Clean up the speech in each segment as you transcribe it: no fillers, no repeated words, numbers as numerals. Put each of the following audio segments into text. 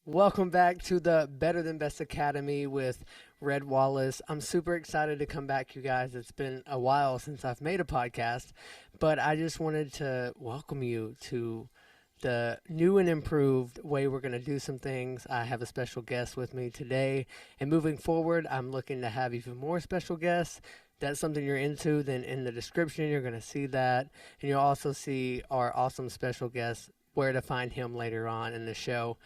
Welcome back to the Better Than Best Academy with Red Wallace. I'm super excited to come back, you guys. It's been a while since I've made a podcast, but I just wanted to welcome you to the new and improved way we're going to do some things. I have a special guest with me today, and moving forward, I'm looking to have even more special guests. That's something you're into, then in the description, you're going to see that, and you'll also see our awesome special guest, where to find him later on in the show.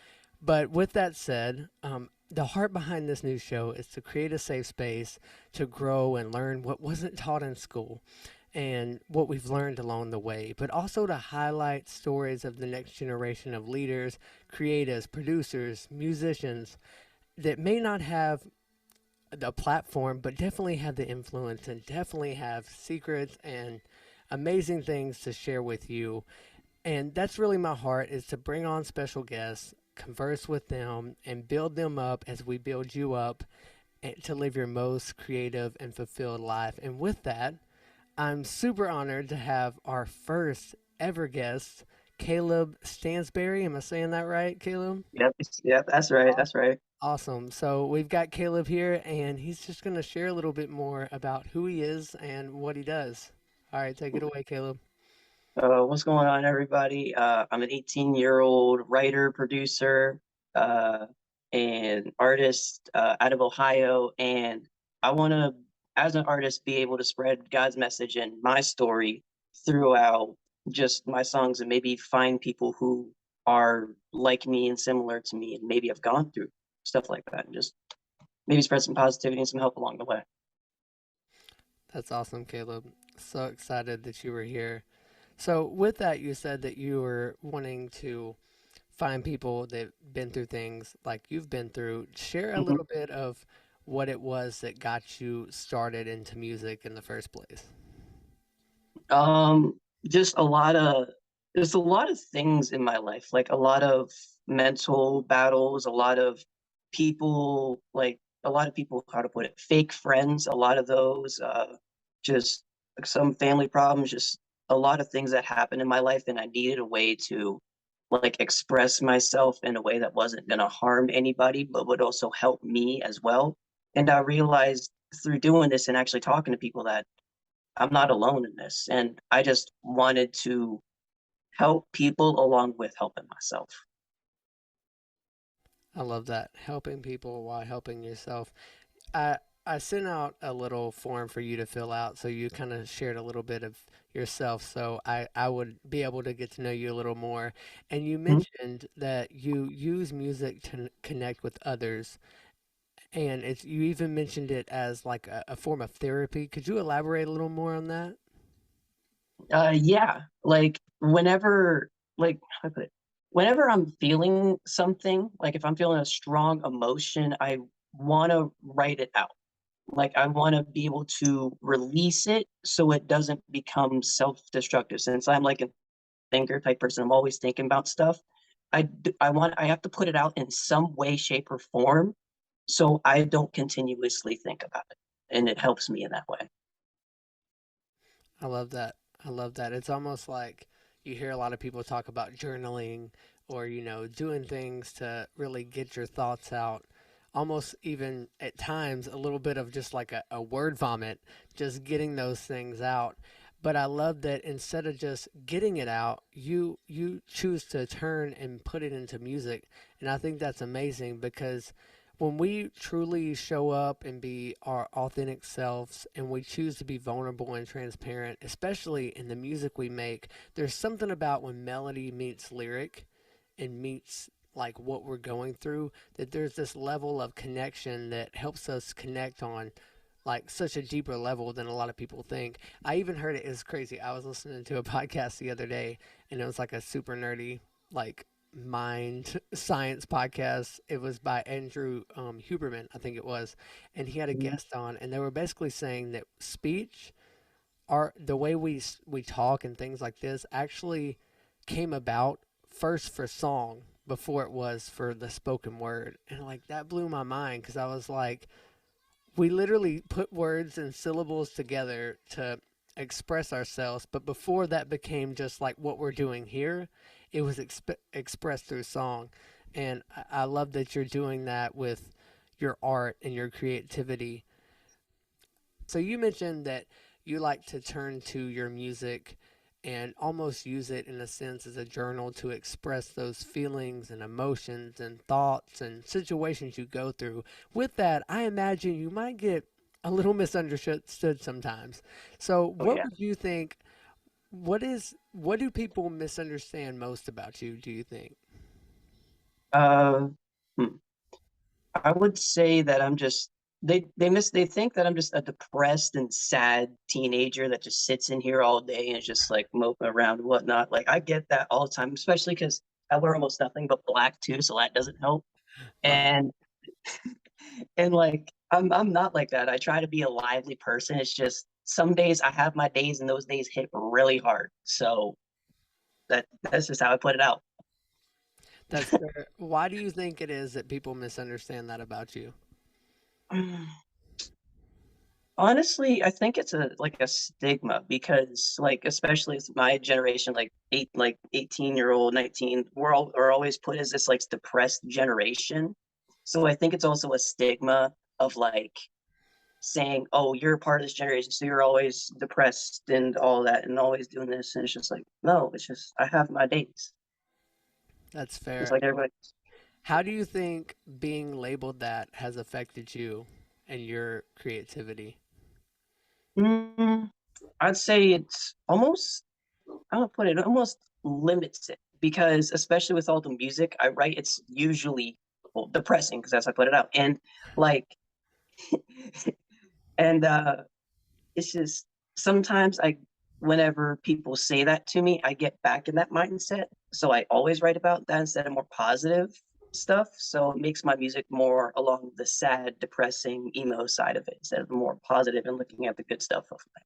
But with that said, the heart behind this new show is to create a safe space to grow and learn what wasn't taught in school and what we've learned along the way, but also to highlight stories of the next generation of leaders, creatives, producers, musicians that may not have the platform, but definitely have the influence and definitely have secrets and amazing things to share with you. And that's really my heart, is to bring on special guests, converse with them, and build them up as we build you up, to live your most creative and fulfilled life. And with that, I'm super honored to have our first ever guest, Caleb Stansberry. Am I saying that right, Caleb? Yep, yep, that's right, that's right. Awesome. So we've got Caleb here, and he's just going to share a little bit more about who he is and what he does. All right, take it away, Caleb. What's going on, everybody? I'm an 18-year-old writer, producer, uh, and artist out of Ohio, and I want to, as an artist, be able to spread God's message and my story throughout just my songs, and maybe find people who are like me and similar to me, and maybe have gone through stuff like that, and just maybe spread some positivity and some help along the way. That's awesome, Caleb. So excited that you were here. So, with that, you said that you were wanting to find people that've been through things like you've been through. Share a Mhm. little bit of what it was that got you started into music in the first place. Um, just a lot of there's a lot of things in my life, like a lot of mental battles, a lot of people, how to put it, fake friends, a lot of those, just some family problems, just a lot of things that happened in my life, and I needed a way to like express myself in a way that wasn't gonna harm anybody, but would also help me as well. And I realized through doing this and actually talking to people that I'm not alone in this. And I just wanted to help people along with helping myself. I love that. Helping people while helping yourself. I I sent out a little form for you to fill out, so you kind of shared a little bit of yourself, so I would be able to get to know you a little more. And you Mhm. mentioned that you use music to connect with others, and it's you even mentioned it as like a form of therapy. Could you elaborate a little more on that? Yeah, like how do I put it? Whenever I'm feeling something, like if I'm feeling a strong emotion, I want to write it out. Like I want to be able to release it so it doesn't become self-destructive. Since I'm like a thinker type person, I'm always thinking about stuff. I have to put it out in some way, shape, or form so I don't continuously think about it. And it helps me in that way. I love that. I love that. It's almost like you hear a lot of people talk about journaling or, doing things to really get your thoughts out. Almost even at times a little bit of just like a word vomit, just getting those things out. But I love that instead of just getting it out, you choose to turn and put it into music. And I think that's amazing because when we truly show up and be our authentic selves and we choose to be vulnerable and transparent, especially in the music we make, there's something about when melody meets lyric and meets like what we're going through, that there's this level of connection that helps us connect on like such a deeper level than a lot of people think. I even heard it's crazy. I was listening to a podcast the other day, and it was like a super nerdy, like mind science podcast. It was by Andrew Huberman, I think it was, and he had a Mhm. guest on, and they were basically saying that speech, our the way we talk and things like this, actually came about first for song before it was for the spoken word, and like that blew my mind because I was like, we literally put words and syllables together to express ourselves, but before that became just like what we're doing here, it was expressed through song. And I love that you're doing that with your art and your creativity. So you mentioned that you like to turn to your music and almost use it in a sense as a journal to express those feelings and emotions and thoughts and situations you go through. With that, I imagine you might get a little misunderstood sometimes. So, Oh what yeah. would you think? What do people misunderstand most about you, do you think? Uh, hmm. I would say that they think that I'm just a depressed and sad teenager that just sits in here all day and is just like moping around and whatnot. Like I get that all the time, especially because I wear almost nothing but black too, so that doesn't help. Love it. And like I'm not like that. I try to be a lively person. It's just some days I have my days and those days hit really hard. So that's just how I put it out. That's fair. Why do you think it is that people misunderstand that about you? Honestly, I think it's a like a stigma because like especially as my generation, like 18-year-old, 19, we're always put as this like depressed generation. So I think it's also a stigma of like saying, "Oh, you're a part of this generation, so you're always depressed and all that and always doing this." And it's just like, no, it's just I have my days. That's It's fair. like everybody. How do you think being labeled that has affected you and your creativity? Mm, I'd say it's almost I don't put it, it almost limits it because especially with all the music I write, it's usually well, depressing because that's how I put it out. And like and it's just sometimes I whenever people say that to me, I get back in that mindset. So I always write about that instead of more positive stuff. So it makes my music more along the sad, depressing, emo side of it instead of more positive and looking at the good stuff of life.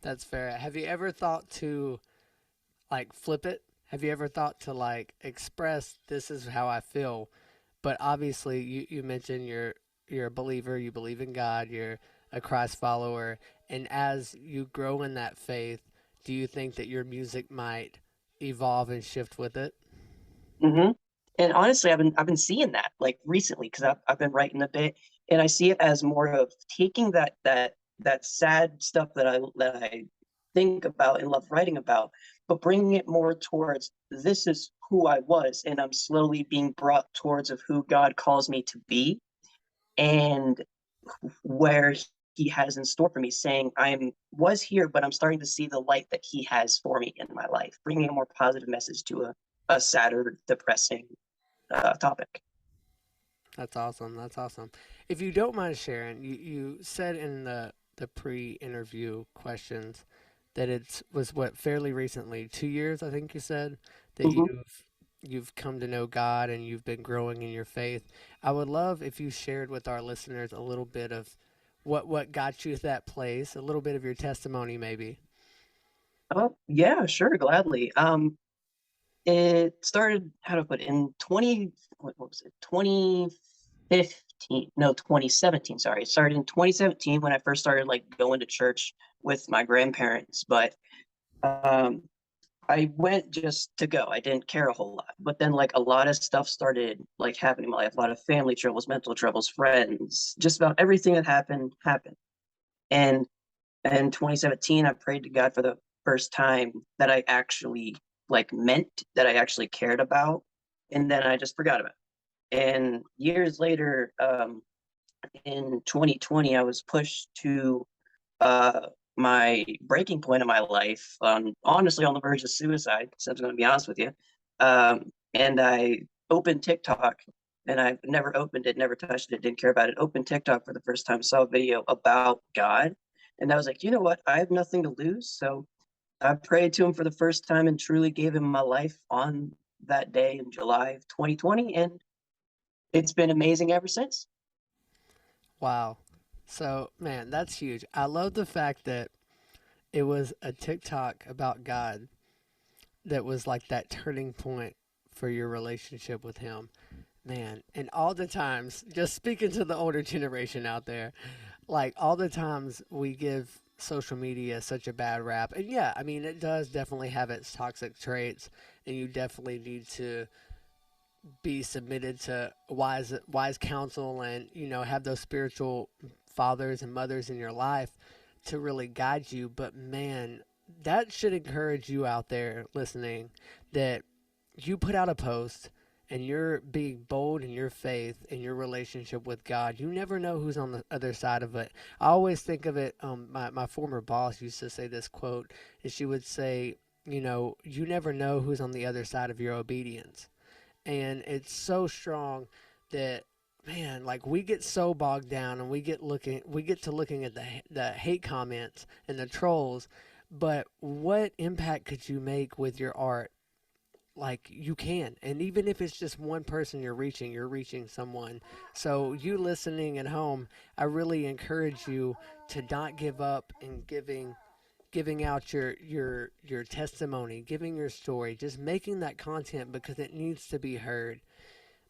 That's fair. Have you ever thought to like flip it? Have you ever thought to like express this is how I feel? But obviously you mentioned you're a believer, you believe in God, you're a Christ follower, and as you grow in that faith, do you think that your music might evolve and shift with it? Mm-hmm. And honestly, I've been seeing that like recently because I've been writing a bit, and I see it as more of taking that sad stuff that I think about and love writing about, but bringing it more towards this is who I was, and I'm slowly being brought towards of who God calls me to be, and where He has in store for me, saying I'm was here, but I'm starting to see the light that He has for me in my life, bringing a more positive message to a sadder, depressing topic. That's awesome. That's awesome. If you don't mind sharing, you said in the pre-interview questions that it was what fairly recently, 2 years, I think you said, that Mm-hmm. you've come to know God and you've been growing in your faith. I would love if you shared with our listeners a little bit of what got you to that place, a little bit of your testimony, maybe. Oh, yeah, sure, gladly. It started, how to put it, in 20, what was it, 2015, no, 2017, sorry. It started in 2017 when I first started like going to church with my grandparents, but um, I went just to go. I didn't care a whole lot. But then like a lot of stuff started like happening in my life, a lot of family troubles, mental troubles, friends, just about everything that happened. And in 2017, I prayed to God for the first time that I actually like meant that I actually cared about, and then I just forgot about it. And years later, in 2020, I was pushed to my breaking point in my life, honestly on the verge of suicide. So I'm going to be honest with you. And I opened TikTok, and I've never opened it, never touched it, didn't care about it. Opened TikTok for the first time, saw a video about God, and I was like, you know what? I have nothing to lose, so I prayed to him for the first time and truly gave him my life on that day in July of 2020, and it's been amazing ever since. Wow. So, man, that's huge. I love the fact that it was a TikTok about God that was like that turning point for your relationship with him. Man, and all the times, just speaking to the older generation out there, like all the times we give social media such a bad rap. And yeah, I mean, it does definitely have its toxic traits, and you definitely need to be submitted to wise counsel, and have those spiritual fathers and mothers in your life to really guide you. But man, that should encourage you out there listening, that you put out a post and you're being bold in your faith, in your relationship with God. You never know who's on the other side of it. I always think of it. My former boss used to say this quote, and she would say, you never know who's on the other side of your obedience. And it's so strong that, man, like, we get so bogged down, and we get to looking at the hate comments and the trolls. But what impact could you make with your art? Like, you can. And even if it's just one person you're reaching someone. So you listening at home, I really encourage you to not give up in giving out your testimony, giving your story, just making that content because it needs to be heard.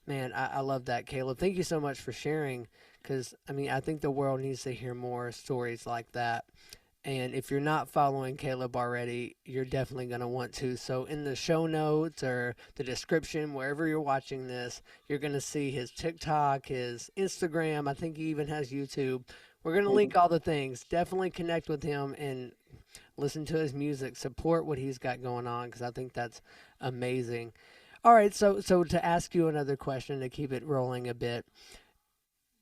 Man, I love that, Caleb. Thank you so much for sharing, because I mean, I think the world needs to hear more stories like that. And if you're not following Caleb already, you're definitely going to want to. So, in the show notes or the description, wherever you're watching this, you're going to see his TikTok, his Instagram. I think he even has YouTube. We're going to link all the things. Definitely connect with him and listen to his music, support what he's got going on, because I think that's amazing. All right, so to ask you another question to keep it rolling a bit,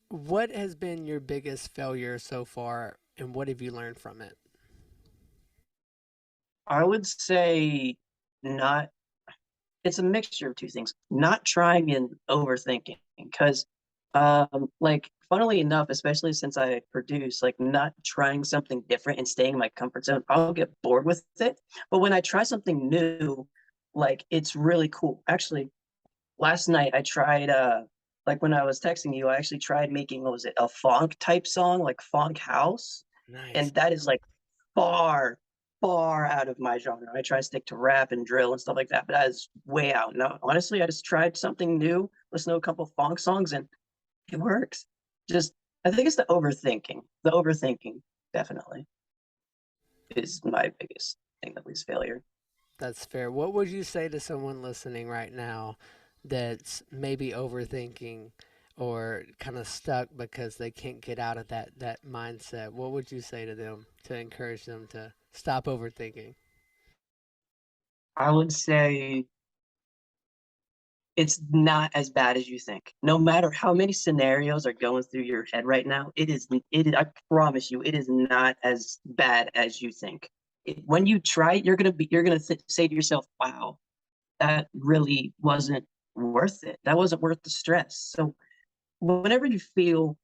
what has been your biggest failure so far, and what have you learned from it? I would say not. It's a mixture of two things. Not trying and overthinking, because, like, funnily enough, especially since I produce, like, not trying something different and staying in my comfort zone, I'll get bored with it. But when I try something new, like, it's really cool. Actually, last night I tried like when I was texting you, I actually tried making, what was it, a funk type song, like funk house. Nice. And that is like far, far out of my genre. I try to stick to rap and drill and stuff like that, but that is way out. No, honestly, I just tried something new, listen to a couple funk songs, and it works. Just, I think it's the overthinking. The overthinking definitely is my biggest thing that leads failure. That's fair. What would you say to someone listening right now that's maybe overthinking or kind of stuck because they can't get out of that mindset? What would you say to them to encourage them to stop overthinking? I would say it's not as bad as you think. No matter how many scenarios are going through your head right now, I promise you, it is not as bad as you think. When you try it, you're gonna say to yourself, "Wow, that really wasn't worth it. That wasn't worth the stress." So whenever you feel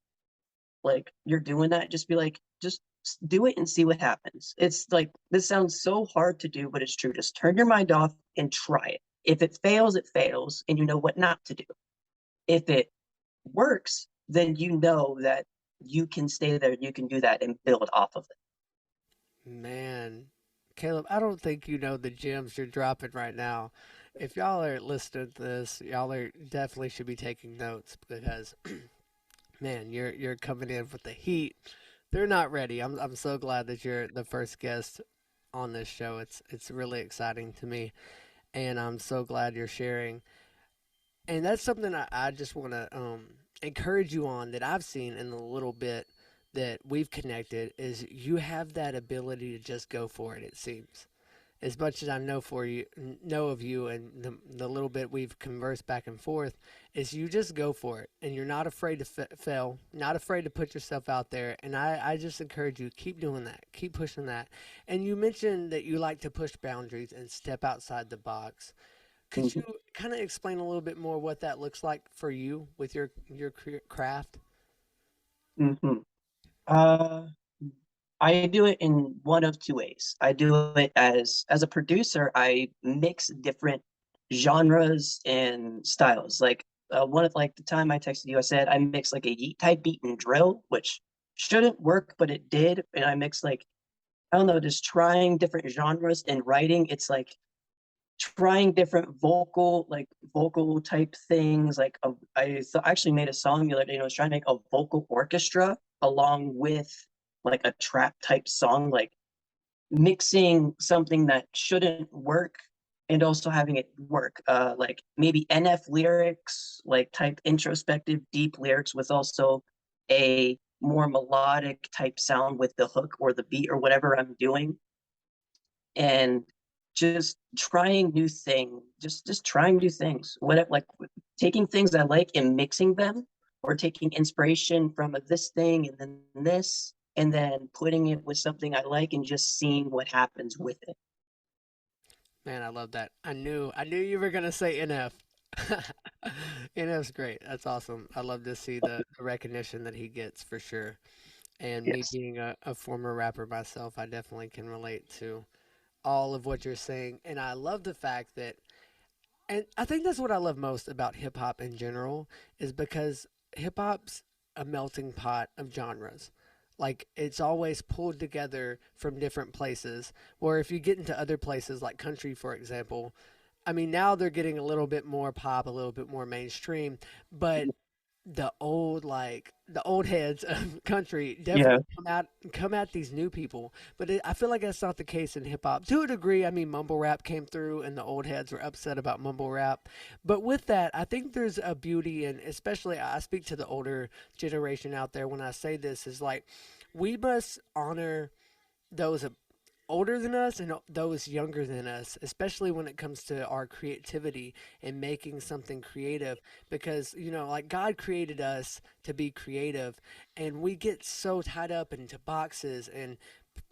like you're doing that, just be like, just do it and see what happens. It's like, this sounds so hard to do, but it's true. Just turn your mind off and try it. If it fails, and you know what not to do. If it works, then you know that you can stay there, you can do that and build off of it. Man, Caleb, I don't think you know the gems you're dropping right now. If y'all are listening to this, y'all are definitely should be taking notes, because man, you're coming in with the heat. They're not ready. I'm so glad that you're the first guest on this show. It's really exciting to me, and I'm so glad you're sharing. And that's something I just want to encourage you on, that I've seen in the little bit that we've connected, is you have that ability to just go for it. It seems, as much as I know of you, and the little bit we've conversed back and forth, is you just go for it, and you're not afraid to fail, not afraid to put yourself out there. And I just encourage you, keep doing that, keep pushing that. And you mentioned that you like to push boundaries and step outside the box. Could you Mhm, kind of explain a little bit more what that looks like for you with your craft? mhm. Uh, I do it in one of two ways. I do it as a producer. I mix different genres and styles. Like, one of, like, the time I texted you, I said I mix like a yeet type beat and drill, which shouldn't work, but it did. And I mix, like, I don't know, just trying different genres in writing. It's like trying different vocal type things. Like, I actually made a song the other day, and I was trying to make a vocal orchestra along with like a trap type song, like mixing something that shouldn't work and also having it work. Like maybe NF lyrics, like type introspective, deep lyrics with also a more melodic type sound with the hook or the beat or whatever I'm doing, and just trying new things, just trying new things. What like taking things I like and mixing them, or taking inspiration from this thing and then this, and then putting it with something I like and just seeing what happens with it. Man, I love that. I knew you were gonna say NF. NF's great. That's awesome. I love to see the recognition that he gets for sure. And me Yes. being a former rapper myself, I definitely can relate to all of what you're saying. And I love the fact that, and I think that's what I love most about hip hop in general, is because hip hop's a melting pot of genres. Like it's always pulled together from different places. Where if you get into other places like country, for example, I mean now they're getting a little bit more pop, a little bit more mainstream, but the old heads of country Yeah. definitely come at these new people, but I feel like that's not the case in hip hop to a degree. I mean, mumble rap came through, and the old heads were upset about mumble rap, but with that, I think there's a beauty, and especially I speak to the older generation out there when I say this is like we must honor those older than us and those younger than us, especially when it comes to our creativity and making something creative. Because, like God created us to be creative, and we get so tied up into boxes and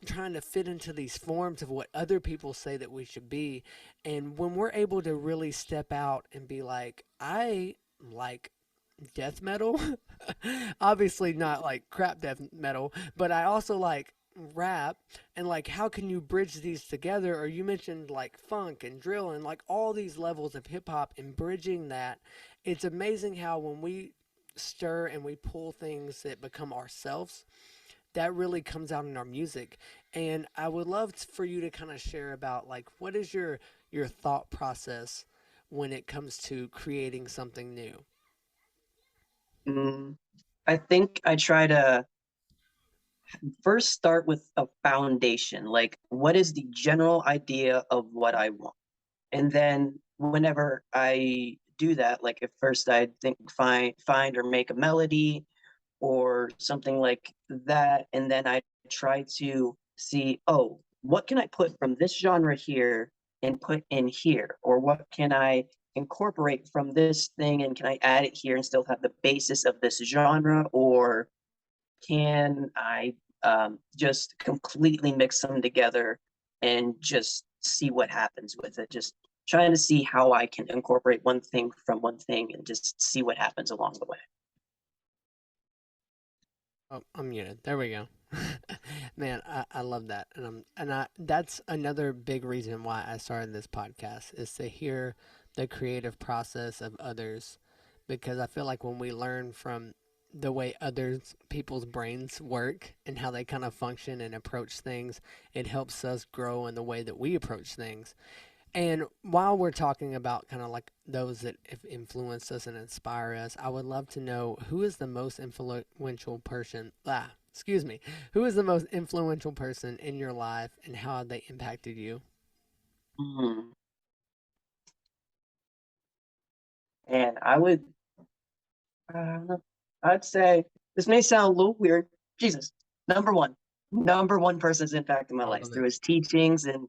trying to fit into these forms of what other people say that we should be. And when we're able to really step out and be like, I like death metal. Obviously not like crap death metal, but I also like rap, and like how can you bridge these together? Or you mentioned like funk and drill and like all these levels of hip hop and bridging that. It's amazing how when we stir and we pull things that become ourselves, that really comes out in our music. And I would love for you to kind of share about like what is your thought process when it comes to creating something new. Mm, I think I try to first start with a foundation, like what is the general idea of what I want? And then whenever I do that, like at first I think find or make a melody or something like that, and then I try to see, oh, what can I put from this genre here and put in here, or what can I incorporate from this thing and can I add it here and still have the basis of this genre, or can I just completely mix them together and just see what happens with it? Just trying to see how I can incorporate one thing from one thing and just see what happens along the way. Oh, I'm muted. There we go. Man, I love that. And that's another big reason why I started this podcast is to hear the creative process of others, because I feel like when we learn from the way others people's brains work and how they kind of function and approach things, it helps us grow in the way that we approach things. And while we're talking about kind of like those that have influenced us and inspire us, I would love to know who is the most influential person. Excuse me. Who is the most influential person in your life, and how have they impacted you? Mm. And I would, uh, I'd say this may sound a little weird. Jesus, number one, number one person's impacted my I life love through it. his teachings and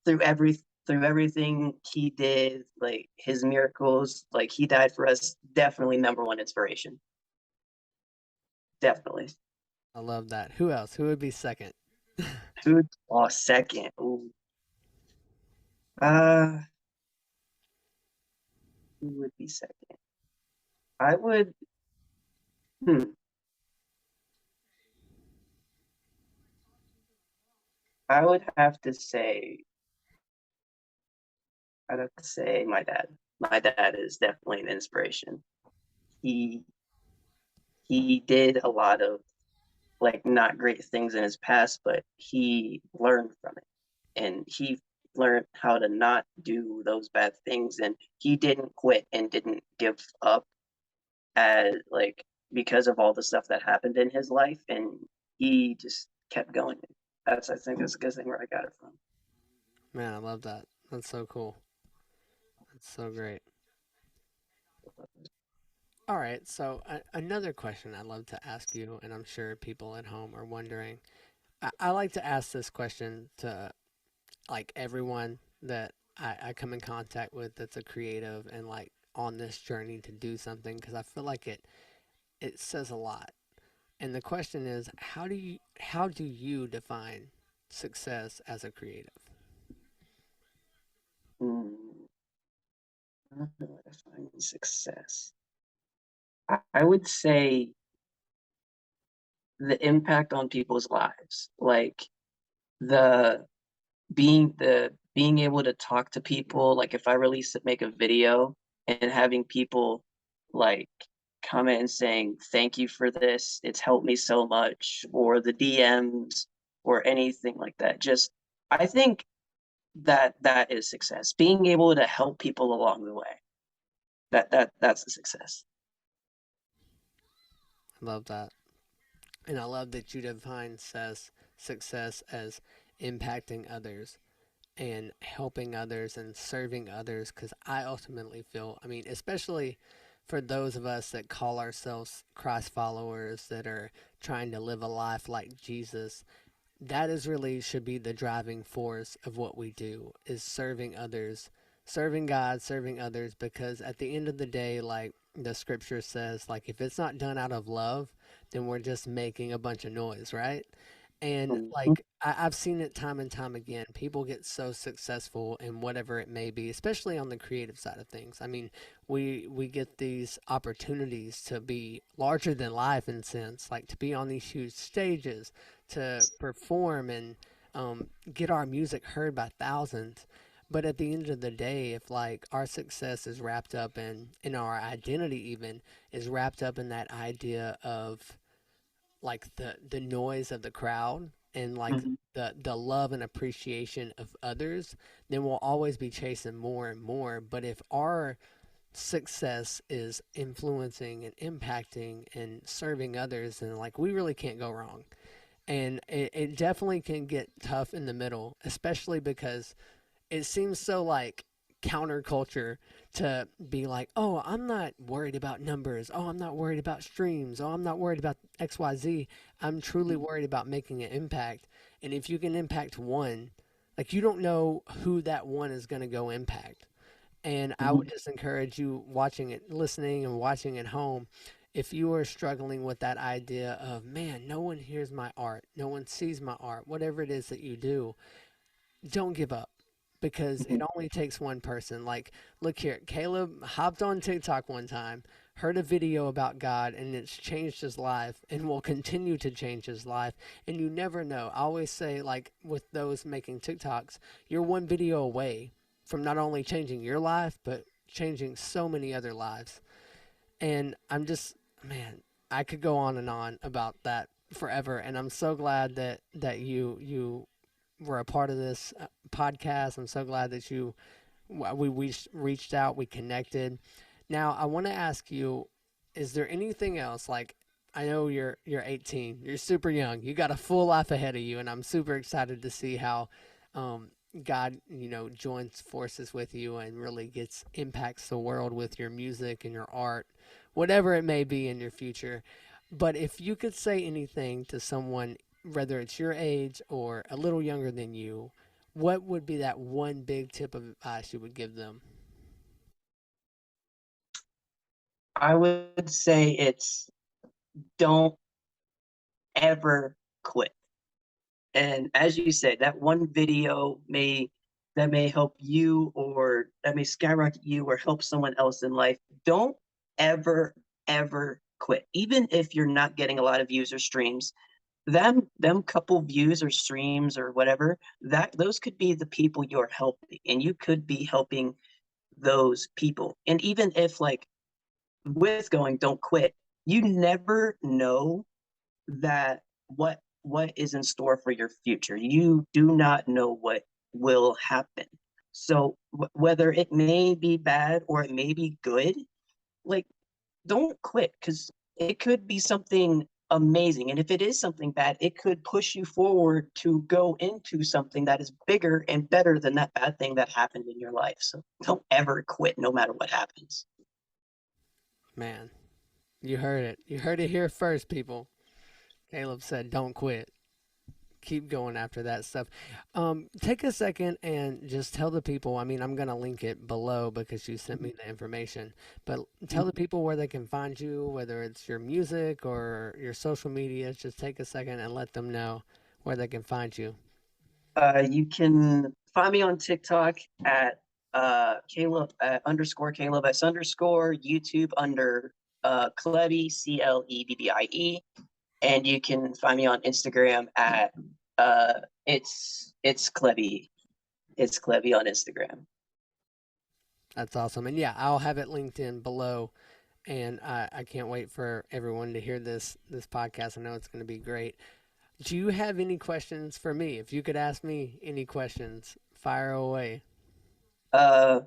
through everything he did, like his miracles, like he died for us. Definitely number one inspiration. Definitely. I love that. Who else? Who would be second? Food. Oh, second. Ooh. Uh, who would be second? I would. Hmm. I would have to say. I'd have to say my dad. My dad is definitely an inspiration. He he did a lot of like not great things in his past, but he learned from it, and he learned how to not do those bad things, and he didn't quit and didn't give up as like because of all the stuff that happened in his life, and he just kept going. That's I think that's a good thing where I got it from. Man, I love that. That's so cool. It's so great. All right, so another question I'd love to ask you, and I'm sure people at home are wondering. I like to ask this question to like everyone that I come in contact with that's a creative and like on this journey to do something because I feel like it says a lot. And the question is, how do you define success as a creative? Hmm, how do I define success? I would say the impact on people's lives, like the being able to talk to people, like if I make a video and having people like comment and saying thank you for this, it's helped me so much, or the DMs or anything like that. Just I think that is success. Being able to help people along the way. That's the success. I love that. And I love that you define success as impacting others and helping others and serving others because I ultimately feel, I mean, especially for those of us that call ourselves Christ followers that are trying to live a life like Jesus, that is really should be the driving force of what we do is serving others, serving God, serving others because at the end of the day, like the scripture says, like if it's not done out of love, then we're just making a bunch of noise, right? And Mhm, like I've seen it time and time again. People get so successful in whatever it may be, especially on the creative side of things. I mean, we get these opportunities to be larger than life in a sense, like to be on these huge stages, to perform and get our music heard by thousands. But at the end of the day, if like our success is wrapped up in our identity, even is wrapped up in that idea of like the noise of the crowd and like mhm, the love and appreciation of others, then we'll always be chasing more and more. But if our success is influencing and impacting and serving others, then like we really can't go wrong. And it definitely can get tough in the middle, especially because it seems so like counterculture to be like, oh, I'm not worried about numbers. Oh, I'm not worried about streams. Oh, I'm not worried about XYZ. I'm truly mhm, worried about making an impact. And if you can impact one, like you don't know who that one is going to go impact. And I mhm, would just encourage you watching it, listening and watching at home. If you are struggling with that idea of, man, no one hears my art, no one sees my art, whatever it is that you do, don't give up because it mhm, only takes one person. Like, look here, Caleb hopped on TikTok one time, heard a video about God, and it's changed his life and will continue to change his life. And you never know. I always say, like, with those making TikToks, you're one video away from not only changing your life, but changing so many other lives. And I'm just, man, I could go on and on about that forever. And I'm so glad that you were a part of this podcast. I'm so glad that we reached out, we connected. Now, I want to ask you, is there anything else like I know you're 18, you're super young, you got a full life ahead of you, and I'm super excited to see how um, God, joins forces with you and really gets impacts the world with your music and your art, whatever it may be in your future. But if you could say anything to someone, whether it's your age or a little younger than you, what would be that one big tip of advice you would give them? I would say it's don't ever quit. And as you said, that one video may help you, or that may skyrocket you or help someone else in life. Don't ever, ever quit. Even if you're not getting a lot of views or streams, them couple views or streams or whatever, that those could be the people you're helping, and you could be helping those people. And even if like with going don't quit, you never know that what is in store for your future. You do not know what will happen. So whether it may be bad or it may be good, like don't quit, because it could be something amazing. And if it is something bad, it could push you forward to go into something that is bigger and better than that bad thing that happened in your life. So don't ever quit no matter what happens. Man, you heard it. You heard it here first, people. Caleb said, "Don't quit. Keep going after that stuff." Take a second and just tell the people. I mean, I'm gonna link it below because you sent me the information. But tell the people where they can find you, whether it's your music or your social media. Just take a second and let them know where they can find you. You can find me on TikTok at Caleb underscore Caleb S underscore YouTube under Klebby Clebbie, and you can find me on Instagram at it's Klebby. It's Klebby on Instagram. That's awesome. And yeah, I'll have it linked in below. And I can't wait for everyone to hear this podcast. I know it's going to be great. Do you have any questions for me? If you could ask me any questions, fire away. Uh,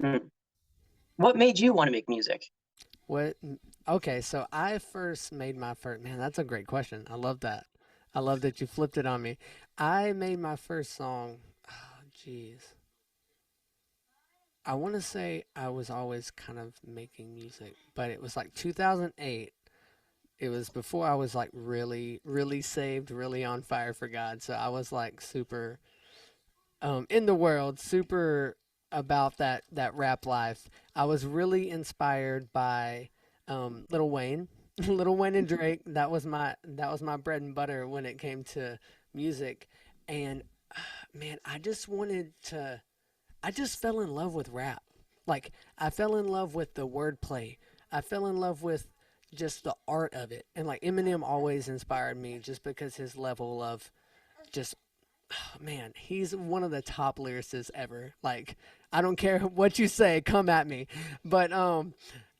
hmm. What made you want to make music? What? Okay, so I first made my first. Man, that's a great question. I love that. I love that you flipped it on me. I made my first song. Oh, jeez. I want to say I was always kind of making music, but it was like 2008. It was before I was like really, really saved, really on fire for God. So I was like super in the world, super about that rap life. I was really inspired by Lil Wayne, Lil Wayne and Drake. That was my bread and butter when it came to music, and man, I just wanted to. I just fell in love with rap. Like I fell in love with the wordplay. I fell in love with just the art of it, and like Eminem always inspired me just because his level of just man, he's one of the top lyricists ever. Like, I don't care what you say, come at me. But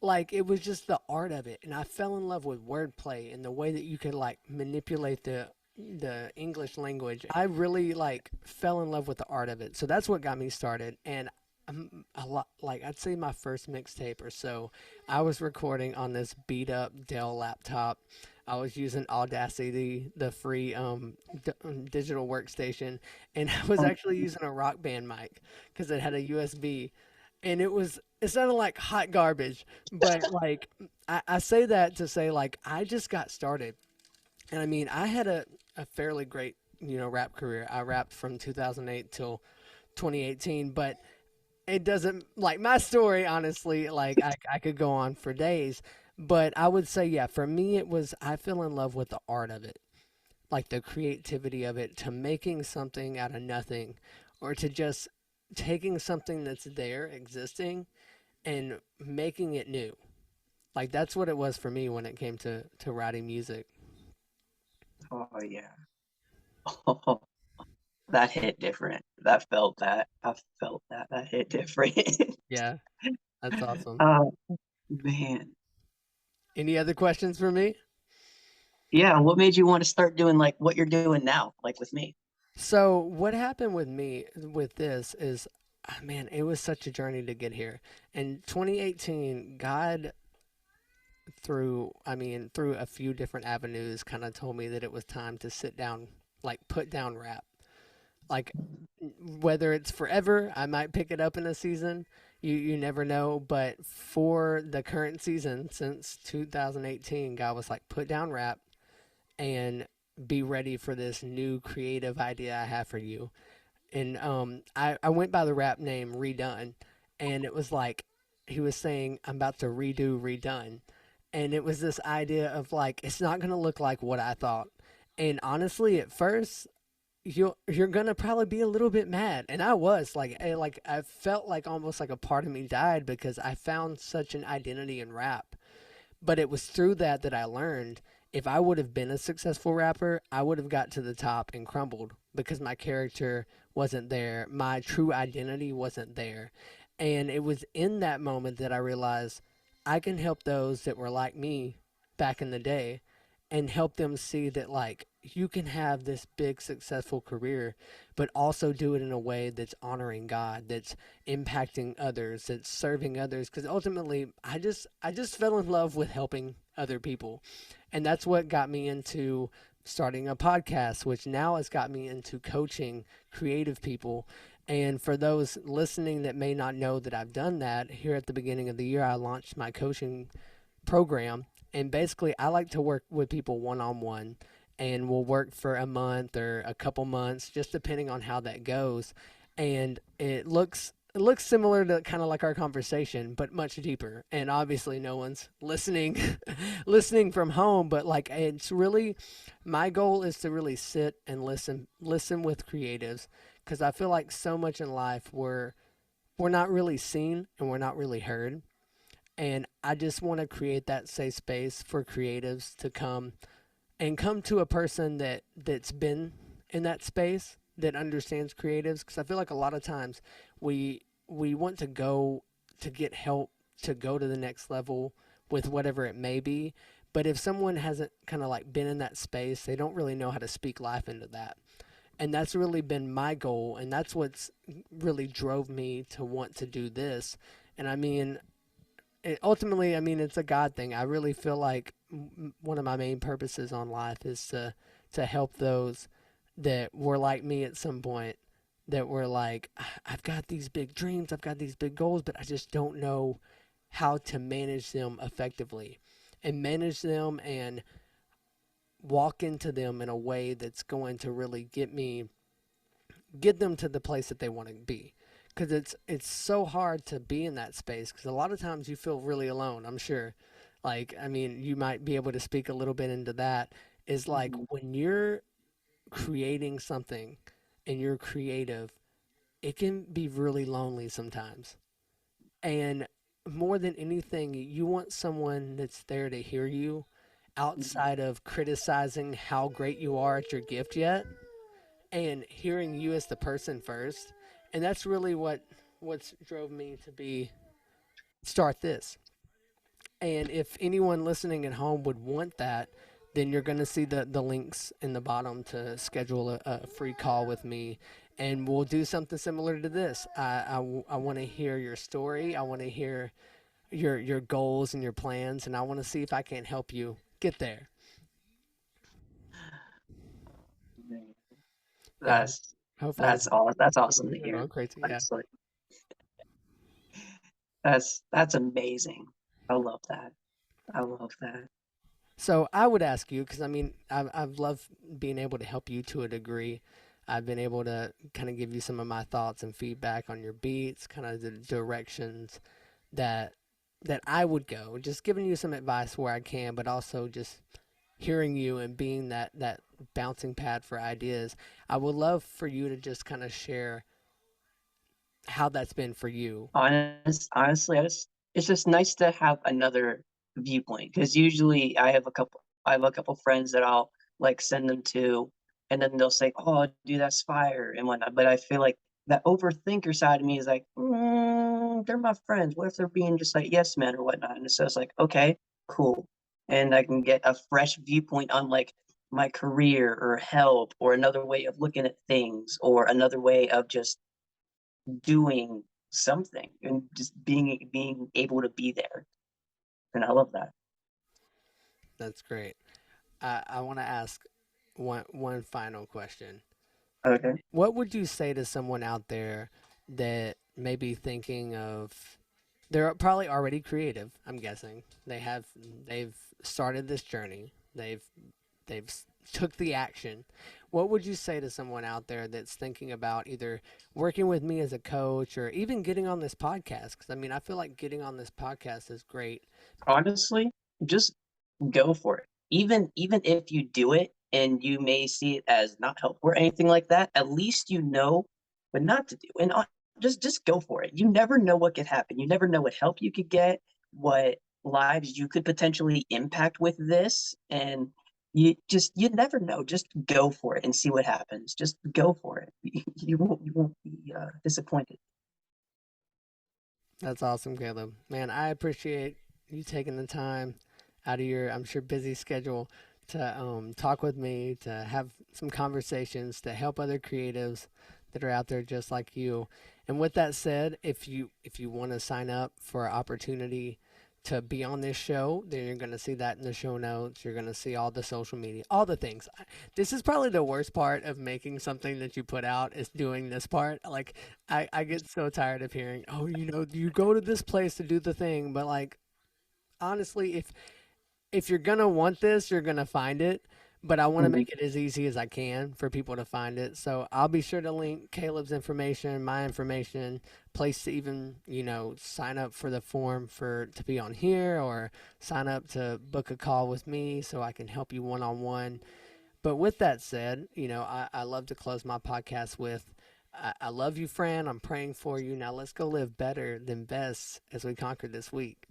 like it was just the art of it, and I fell in love with wordplay and the way that you could like manipulate the English language. I really like fell in love with the art of it. So that's what got me started. And a lot like I'd say my first mixtape or so, I was recording on this beat up Dell laptop. I was using Audacity, the free digital workstation, and I was actually using a Rock Band mic because it had a USB, and it sounded like hot garbage. But like I say that to say like I just got started, and I mean I had a fairly great rap career. I rapped from 2008 till 2018, but it doesn't like my story honestly like I could go on for days, but I would say yeah, for me it was I fell in love with the art of it, like the creativity of it, to making something out of nothing, or to just taking something that's there existing and making it new. Like that's what it was for me when it came to writing music. Oh yeah. Oh, that hit different. That felt that. I felt that. That hit different. Yeah, that's awesome. Oh man. Any other questions for me? Yeah, what made you want to start doing like what you're doing now, like with me? So what happened with me with this is, man, it was such a journey to get here. In 2018, God, through a few different avenues, kind of told me that it was time to sit down, like put down rap. Like whether it's forever, I might pick it up in a season. You never know. But for the current season, since 2018, God was like, put down rap and be ready for this new creative idea I have for you. And I went by the rap name Redone, and it was like he was saying I'm about to redo Redone, and it was this idea of like it's not gonna look like what I thought. And honestly, at first you're gonna probably be a little bit mad, and I was like I felt like almost like a part of me died because I found such an identity in rap. But it was through that I learned if I would have been a successful rapper, I would have got to the top and crumbled because my character wasn't there. My true identity wasn't there. And it was in that moment that I realized I can help those that were like me back in the day. and help them see that like you can have this big successful career but also do it in a way that's honoring God, that's impacting others, that's serving others, because ultimately I just fell in love with helping other people. And that's what got me into starting a podcast, which now has got me into coaching creative people. And for those listening that may not know that I've done that, here at the beginning of the year, I launched my coaching program. And basically, I like to work with people one on one, and we'll work for a month or a couple months, just depending on how that goes. And it looks similar to kind of like our conversation, but much deeper. And obviously, no one's listening listening from home, but like it's really my goal is to really sit and listen with creatives, because I feel like so much in life we're not really seen and we're not really heard. And I just want to create that safe space for creatives to come to a person that's been in that space, that understands creatives, because I feel like a lot of times we want to go to get help to go to the next level with whatever it may be, but if someone hasn't kind of like been in that space, they don't really know how to speak life into that. And that's really been my goal, and that's what's really drove me to want to do this. And I mean, ultimately, I mean, it's a God thing. I really feel like one of my main purposes on life is to help those that were like me at some point, that were like, I've got these big dreams, I've got these big goals, but I just don't know how to manage them effectively and manage them and walk into them in a way that's going to really get them to the place that they want to be, because it's so hard to be in that space, because a lot of times you feel really alone, I'm sure. Like, I mean, you might be able to speak a little bit into that. Is like Mhm. when you're creating something and you're creative, it can be really lonely sometimes. And more than anything, you want someone that's there to hear you Mhm. outside of criticizing how great you are at your gift yet, and hearing you as the person first. And that's really what's drove me to be start this. And if anyone listening at home would want that, then you're going to see the links in the bottom to schedule a free call with me, and we'll do something similar to this. I want to hear your story. I want to hear your goals and your plans, and I want to see if I can help you get there. Yeah, That's hopefully that's all. That's awesome to I'm hear. going crazy. Yeah. Honestly, that's amazing. I love that. I love that. So I would ask you, because I mean, I've loved being able to help you to a degree. I've been able to kind of give you some of my thoughts and feedback on your beats, kind of the directions that I would go. Just giving you some advice where I can, but also just hearing you and being that bouncing pad for ideas. I would love for you to just kind of share how that's been for you. Honestly, it's just nice to have another viewpoint, because usually I have a couple friends that I'll like send them to, and then they'll say, "Oh, dude, that's fire," and whatnot. But I feel like that overthinker side of me is like, they're my friends. What if they're being just like yes men or whatnot? And so it's like, okay, cool, and I can get a fresh viewpoint on like my career or help or another way of looking at things or another way of just doing something and just being able to be there. And I love that. That's great. I want to ask one final question. Okay. What would you say to someone out there that may be thinking of, they're probably already creative, I'm guessing. They've started this journey. They've took the action. What would you say to someone out there that's thinking about either working with me as a coach or even getting on this podcast? Cuz I mean, I feel like getting on this podcast is great. Honestly, just go for it. Even if you do it and you may see it as not helpful or anything like that, at least you know what not to do. And just go for it. You never know what could happen. You never know what help you could get, what lives you could potentially impact with this, and you never know. Just go for it and see what happens. Just go for it. You won't be disappointed. That's awesome, Caleb. Man, I appreciate you taking the time out of your, I'm sure, busy schedule to talk with me, to have some conversations, to help other creatives that are out there just like you. And with that said, if you want to sign up for an opportunity to be on this show, then you're going to see that in the show notes. You're going to see all the social media, all the things. This is probably the worst part of making something that you put out is doing this part. Like, I get so tired of hearing, oh, you go to this place to do the thing. But, like, honestly, if you're going to want this, you're going to find it. But I want to Mhm. make it as easy as I can for people to find it. So I'll be sure to link Caleb's information, my information, place to even, sign up for the form for to be on here or sign up to book a call with me so I can help you one on one. But with that said, I love to close my podcast with I love you, Fran. I'm praying for you. Now let's go live better than best as we conquer this week.